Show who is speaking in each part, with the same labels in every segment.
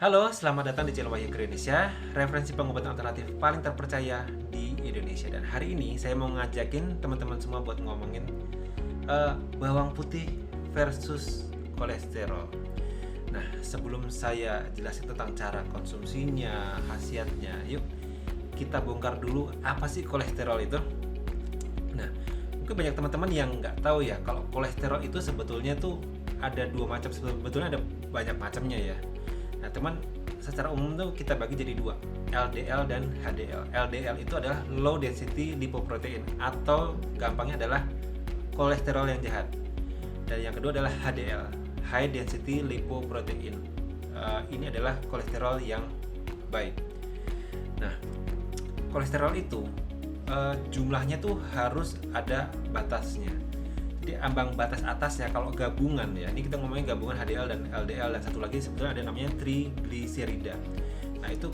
Speaker 1: Halo, selamat datang di channel Wahyu Indonesia, referensi pengobatan alternatif paling terpercaya di Indonesia. Dan hari ini saya mau ngajakin teman-teman semua buat ngomongin bawang putih versus kolesterol. Nah, sebelum saya jelasin tentang cara konsumsinya, khasiatnya, yuk kita bongkar dulu apa sih kolesterol itu. Nah, mungkin banyak teman-teman yang nggak tahu ya kalau kolesterol itu sebetulnya tuh ada dua macam, sebetulnya ada banyak macamnya ya. Nah, teman, secara umum tuh kita bagi jadi dua, LDL dan HDL. LDL itu adalah low density lipoprotein atau gampangnya adalah kolesterol yang jahat. Dan yang kedua adalah HDL, high density lipoprotein. Ini adalah kolesterol yang baik. Nah, kolesterol itu jumlahnya tuh harus ada batasnya. Jadi ambang batas atasnya kalau gabungan ya, ini kita ngomongin gabungan HDL dan LDL, dan satu lagi sebetulnya ada namanya trigliserida. Nah itu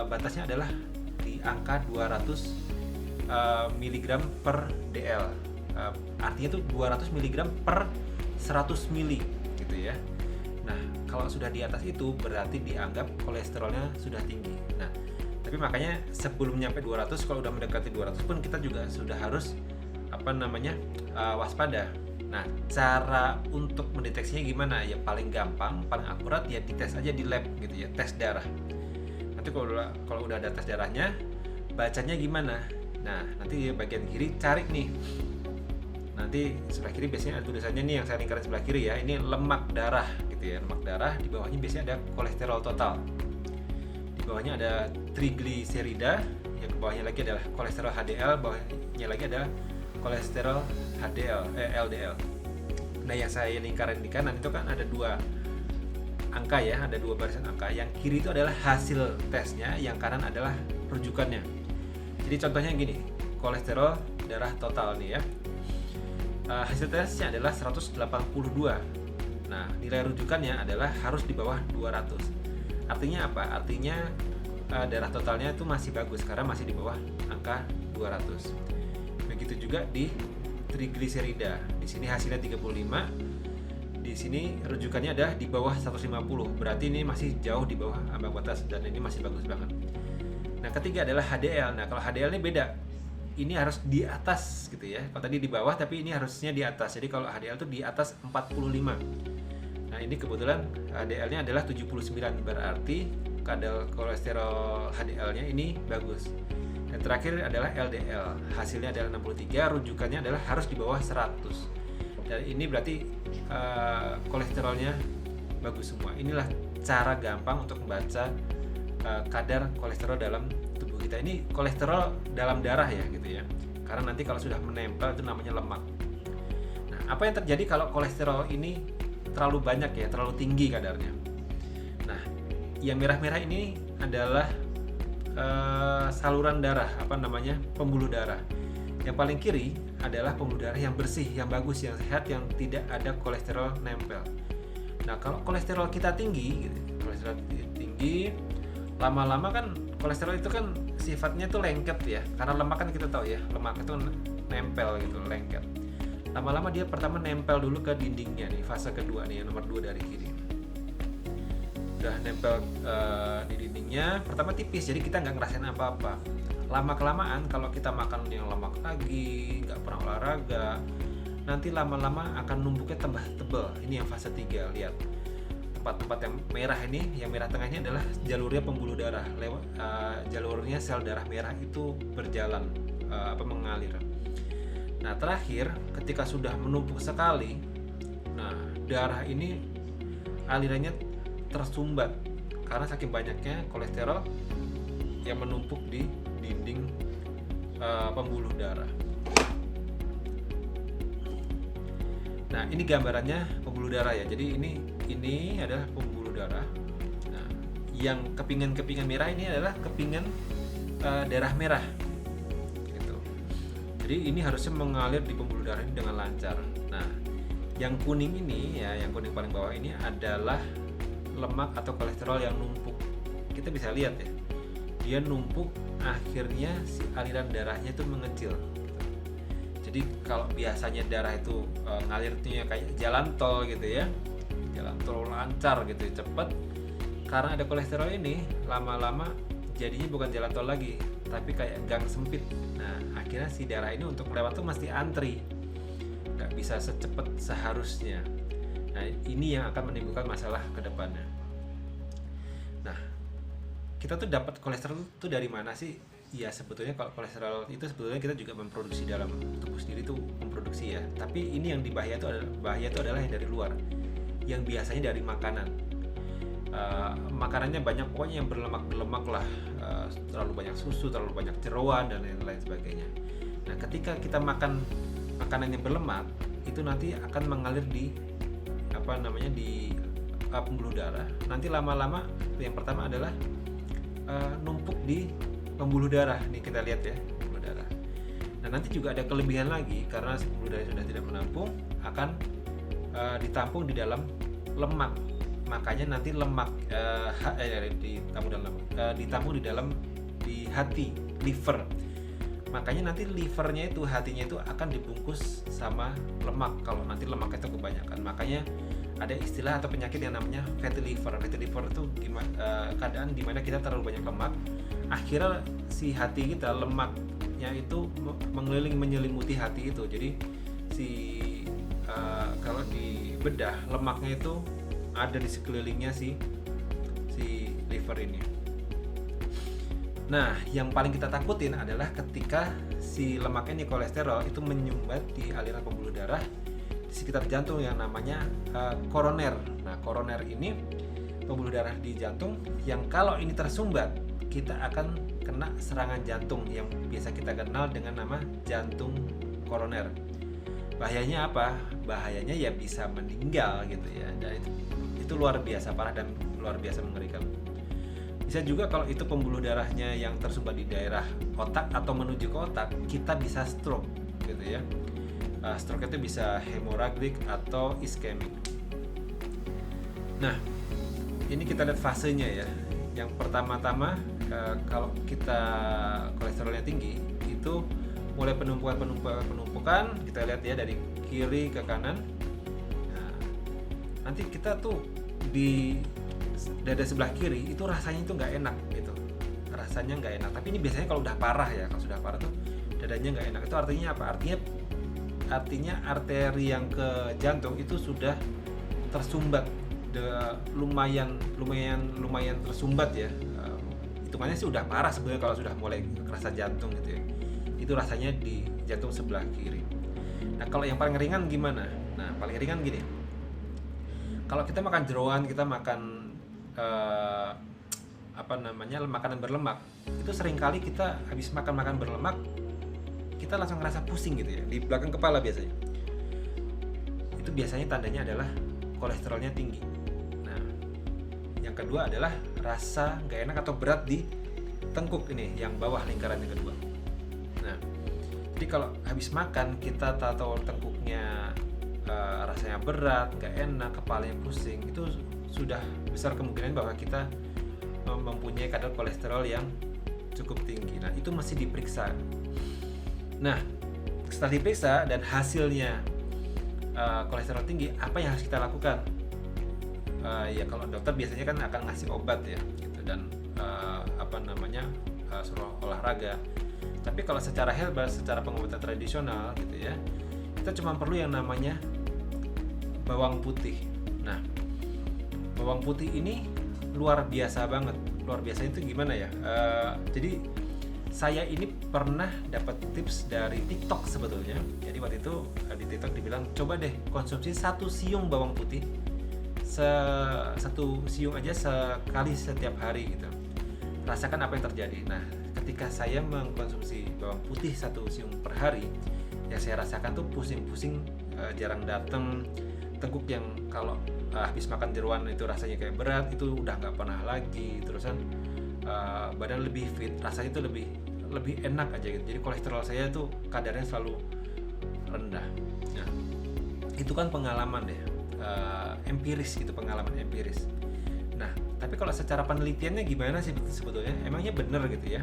Speaker 1: batasnya adalah di angka 200 mg per dl. Artinya itu 200 mg per 100 mili gitu ya. Nah kalau sudah di atas itu berarti dianggap kolesterolnya sudah tinggi. Nah tapi makanya sebelum nyampe 200, kalau udah mendekati 200 pun kita juga sudah harus waspada. Nah, cara untuk mendeteksinya gimana? Ya paling gampang, paling akurat ya dites aja di lab gitu ya, tes darah. Nanti kalau udah ada tes darahnya, bacanya gimana? Nah, nanti di bagian kiri cari nih. Nanti sebelah kiri biasanya ada tulisannya nih yang saya lingkarin sebelah kiri ya. Ini lemak darah gitu ya, lemak darah. Di bawahnya biasanya ada kolesterol total. Di bawahnya ada trigliserida, yang ke bawahnya lagi adalah kolesterol HDL, bawahnya lagi ada kolesterol LDL. Nah yang saya lingkarin di kanan itu kan ada dua angka ya, ada dua barisan angka. Yang kiri itu adalah hasil tesnya, yang kanan adalah rujukannya. Jadi contohnya gini, kolesterol darah total nih ya, hasil tesnya adalah 182. Nah nilai rujukannya adalah harus di bawah 200. Artinya apa? Artinya darah totalnya itu masih bagus karena masih di bawah angka 200. Begitu juga di trigliserida. Di sini hasilnya 35. Di sini rujukannya ada di bawah 150. Berarti ini masih jauh di bawah ambang batas dan ini masih bagus banget. Nah, ketiga adalah HDL. Nah, kalau HDL ini beda. Ini harus di atas gitu ya. Kalau tadi di bawah tapi ini harusnya di atas. Jadi kalau HDL itu di atas 45. Nah, ini kebetulan HDL-nya adalah 79. Berarti kadar kolesterol HDL-nya ini bagus. Dan terakhir adalah LDL, hasilnya adalah 63, rujukannya adalah harus di bawah 100. Dan ini berarti kolesterolnya bagus semua. Inilah cara gampang untuk membaca kadar kolesterol dalam tubuh kita. Ini kolesterol dalam darah ya gitu ya. Karena nanti kalau sudah menempel itu namanya lemak. Nah, apa yang terjadi kalau kolesterol ini terlalu banyak ya, terlalu tinggi kadarnya? Nah, yang merah-merah ini adalah saluran darah, pembuluh darah. Yang paling kiri adalah pembuluh darah yang bersih, yang bagus, yang sehat, yang tidak ada kolesterol nempel. Nah kalau kolesterol kita tinggi, lama-lama kan kolesterol itu kan sifatnya tuh lengket ya, karena lemak kan kita tahu ya, lemak itu nempel gitu, lengket. Lama-lama dia pertama nempel dulu ke dindingnya nih, fase kedua nih, yang nomor 2 dari kiri. Udah nempel di dindingnya, pertama tipis, jadi kita nggak ngerasain apa-apa. Lama kelamaan kalau kita makan yang lemak lagi, nggak pernah olahraga, nanti lama-lama akan numpuknya tambah tebal. Ini yang fase 3, lihat tempat-tempat yang merah ini, yang merah tengahnya adalah jalurnya pembuluh darah. Lewat jalurnya sel darah merah itu berjalan mengalir. Nah terakhir ketika sudah menumpuk sekali, nah darah ini alirannya tersumbat karena saking banyaknya kolesterol yang menumpuk di dinding pembuluh darah. Nah ini gambarannya pembuluh darah ya. Jadi ini adalah pembuluh darah. Nah yang kepingan merah ini adalah kepingan darah merah gitu. Jadi ini harusnya mengalir di pembuluh darah ini dengan lancar. Nah yang kuning ini ya, yang kuning paling bawah ini adalah lemak atau kolesterol yang numpuk. Kita bisa lihat ya, dia numpuk, akhirnya si aliran darahnya itu mengecil. Jadi kalau biasanya darah itu ngalir kayak jalan tol gitu ya, jalan tol lancar gitu, cepet. karena ada kolesterol ini, lama-lama jadinya bukan jalan tol lagi, tapi kayak gang sempit. Nah, akhirnya si darah ini untuk lewat tuh mesti antri, nggak bisa secepat seharusnya. Nah, ini yang akan menimbulkan masalah ke depannya. Nah, kita tuh dapat kolesterol tuh dari mana sih? Ya sebetulnya kalau kolesterol itu sebetulnya kita juga memproduksi dalam tubuh sendiri tuh memproduksi ya. Tapi ini yang bahaya itu adalah yang dari luar, yang biasanya dari makanan. Makanannya banyak, pokoknya yang berlemak lah, terlalu banyak susu, terlalu banyak jeroan dan lain-lain sebagainya. Nah, ketika kita makan makanan yang berlemak, itu nanti akan mengalir di di pembuluh darah. Nanti lama-lama yang pertama adalah numpuk di pembuluh darah. Nih kita lihat ya, pembuluh darah. Nah, nanti juga ada kelebihan lagi karena pembuluh darah sudah tidak menampung, akan ditampung di dalam lemak. Makanya nanti lemak ditampung di hati, liver. Makanya nanti livernya itu, hatinya itu akan dibungkus sama lemak kalau nanti lemaknya itu kebanyakan. Makanya ada istilah atau penyakit yang namanya fatty liver. Fatty liver itu keadaan dimana kita terlalu banyak lemak, akhirnya si hati kita, lemaknya itu menyelimuti hati itu. Jadi kalau di bedah, lemaknya itu ada di sekelilingnya si liver ini. Nah, yang paling kita takutin adalah ketika si lemaknya, ini kolesterol, itu menyumbat di aliran pembuluh darah di sekitar jantung yang namanya koroner. Nah, koroner ini pembuluh darah di jantung yang kalau ini tersumbat, kita akan kena serangan jantung yang biasa kita kenal dengan nama jantung koroner. Bahayanya apa? Bahayanya ya bisa meninggal gitu ya. Dan itu luar biasa parah dan luar biasa mengerikan. Bisa juga kalau itu pembuluh darahnya yang tersumbat di daerah otak atau menuju ke otak, kita bisa stroke gitu ya. Stroke itu bisa hemoragik atau iskemik. Nah, ini kita lihat fasenya ya. Yang pertama-tama kalau kita kolesterolnya tinggi, itu mulai penumpukan, kita lihat ya dari kiri ke kanan. Nah, nanti kita tuh di dada sebelah kiri itu rasanya itu nggak enak gitu, rasanya nggak enak. Tapi ini biasanya kalau udah parah ya, kalau sudah parah tuh dadanya nggak enak. Itu artinya apa? Artinya arteri yang ke jantung itu sudah tersumbat, lumayan tersumbat ya. Hitungannya sih udah parah sebenarnya kalau sudah mulai kerasa jantung gitu ya. Itu rasanya di jantung sebelah kiri. Nah, kalau yang paling ringan gimana? Nah, paling ringan gini. Kalau kita makan jeroan, kita makan makanan berlemak, itu seringkali kita habis makan berlemak, kita langsung ngerasa pusing gitu ya, di belakang kepala biasanya. Itu biasanya tandanya adalah kolesterolnya tinggi. Nah, yang kedua adalah rasa nggak enak atau berat di tengkuk ini, yang bawah lingkaran yang kedua. Nah, jadi kalau habis makan kita tahu tengkuknya rasanya berat, nggak enak, kepalanya pusing, itu sudah besar kemungkinan bahwa kita mempunyai kadar kolesterol yang cukup tinggi. Nah, itu mesti diperiksa. Nah, setelah diperiksa dan hasilnya kolesterol tinggi, apa yang harus kita lakukan? Ya kalau dokter biasanya kan akan ngasih obat ya, gitu, dan suruh olahraga. Tapi kalau secara herbal, secara pengobatan tradisional gitu ya, kita cuma perlu yang namanya bawang putih. Nah, bawang putih ini luar biasa banget. Luar biasa itu gimana ya? Jadi saya ini pernah dapat tips dari TikTok sebetulnya. Jadi waktu itu di TikTok dibilang, coba deh konsumsi 1 siung bawang putih, 1 siung aja sekali setiap hari gitu. Rasakan apa yang terjadi. Nah, ketika saya mengkonsumsi bawang putih 1 siung per hari, yang saya rasakan tuh pusing-pusing jarang datang, tengkuk yang kalau habis makan jeroan itu rasanya kayak berat, itu udah nggak pernah lagi. Terusan badan lebih fit, rasanya itu lebih enak aja gitu. Jadi kolesterol saya tuh kadarnya selalu rendah. Nah, itu kan pengalaman deh, empiris gitu, pengalaman empiris. Nah, tapi kalau secara penelitiannya gimana sih sebetulnya? Emangnya bener gitu ya,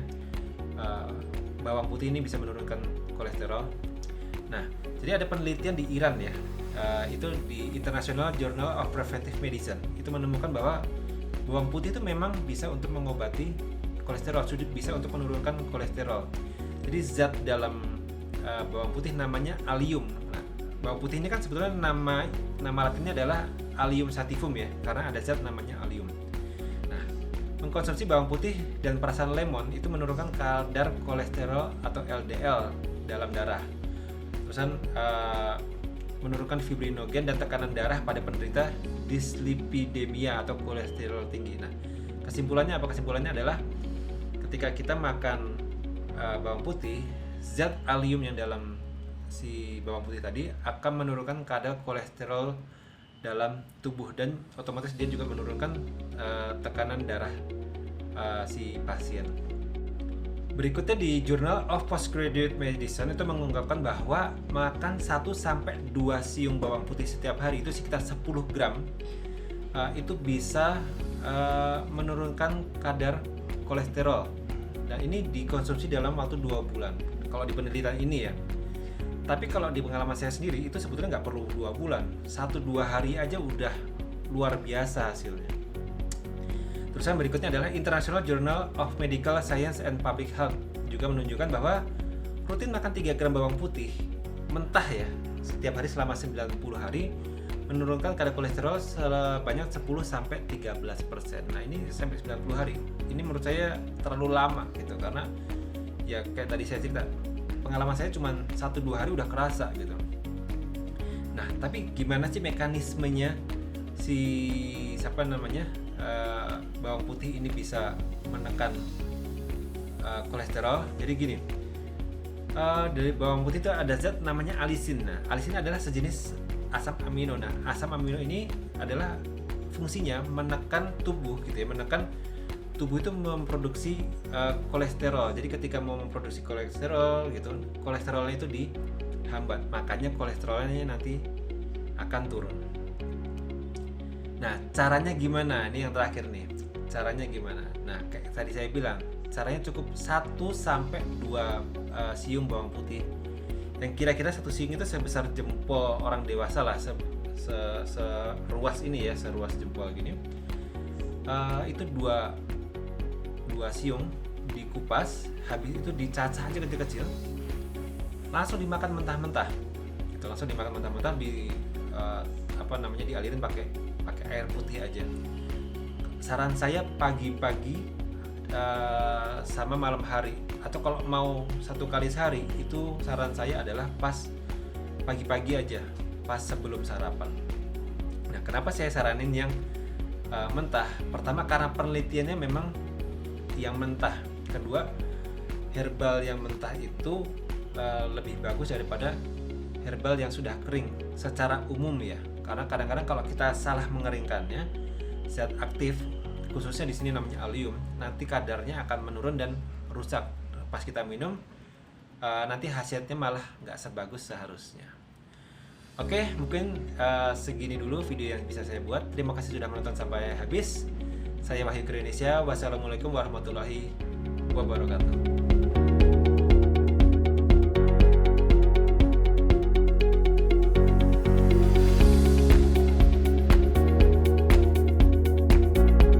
Speaker 1: bawang putih ini bisa menurunkan kolesterol? Nah, jadi ada penelitian di Iran ya, itu di International Journal of Preventive Medicine, itu menemukan bahwa bawang putih itu memang bisa untuk mengobati kolesterol, bisa untuk menurunkan kolesterol. Jadi zat dalam bawang putih namanya allium. Nah, bawang putih ini kan sebetulnya nama latinnya adalah Allium sativum ya, karena ada zat namanya allium. Nah, mengkonsumsi bawang putih dan perasan lemon itu menurunkan kadar kolesterol atau LDL dalam darah. Terusan menurunkan fibrinogen dan tekanan darah pada penderita dislipidemia atau kolesterol tinggi. Nah, kesimpulannya apa? Kesimpulannya adalah ketika kita makan bawang putih, zat allium yang dalam si bawang putih tadi akan menurunkan kadar kolesterol dalam tubuh dan otomatis dia juga menurunkan tekanan darah si pasien. Berikutnya di Journal of Postgraduate Medicine itu mengungkapkan bahwa makan 1-2 siung bawang putih setiap hari itu sekitar 10 gram itu bisa menurunkan kadar kolesterol, dan ini dikonsumsi dalam waktu 2 bulan kalau di penelitian ini ya. Tapi kalau di pengalaman saya sendiri itu sebetulnya nggak perlu 2 bulan, 1-2 hari aja udah luar biasa hasilnya. Terus yang berikutnya adalah International Journal of Medical Science and Public Health juga menunjukkan bahwa rutin makan 3 gram bawang putih mentah ya setiap hari selama 90 hari menurunkan kadar kolesterol sebanyak 10-13%. Nah, ini sampai 90 hari. Ini menurut saya terlalu lama gitu, karena ya kayak tadi saya cerita, pengalaman saya cuma 1-2 hari udah kerasa gitu. Nah, tapi gimana sih mekanismenya si bawang putih ini bisa menekan kolesterol? Jadi gini, dari bawang putih itu ada zat namanya alisin. Nah, alisin adalah sejenis asam amino. Nah, asam amino ini adalah fungsinya menekan tubuh gitu ya, menekan tubuh itu memproduksi kolesterol. Jadi ketika mau memproduksi kolesterol gitu, kolesterolnya itu dihambat, makanya kolesterolnya nanti akan turun. Nah, caranya gimana? Ini yang terakhir nih. Caranya gimana? Nah, kayak tadi saya bilang, caranya cukup 1-2 siung bawang putih. Yang kira-kira 1 siung itu sebesar jempol orang dewasa lah, seruas ini ya, seruas jempol gini. Itu 2 siung dikupas, habis itu dicacah aja kecil-kecil, langsung dimakan mentah-mentah. Itu langsung dimakan mentah-mentah, dialirin pakai air putih aja. Saran saya pagi-pagi sama malam hari, atau kalau mau 1 kali sehari, itu saran saya adalah pas pagi-pagi aja, pas sebelum sarapan. Nah, kenapa saya saranin yang mentah? Pertama, karena penelitiannya memang yang mentah. Kedua, herbal yang mentah itu lebih bagus daripada herbal yang sudah kering secara umum ya. Karena kadang-kadang kalau kita salah mengeringkannya, zat aktif khususnya di sini namanya allium, nanti kadarnya akan menurun dan rusak. Pas kita minum nanti hasilnya malah nggak sebagus seharusnya. Oke, mungkin segini dulu video yang bisa saya buat. Terima kasih sudah menonton sampai habis. Saya Wahyu Indonesia. Wassalamualaikum warahmatullahi wabarakatuh.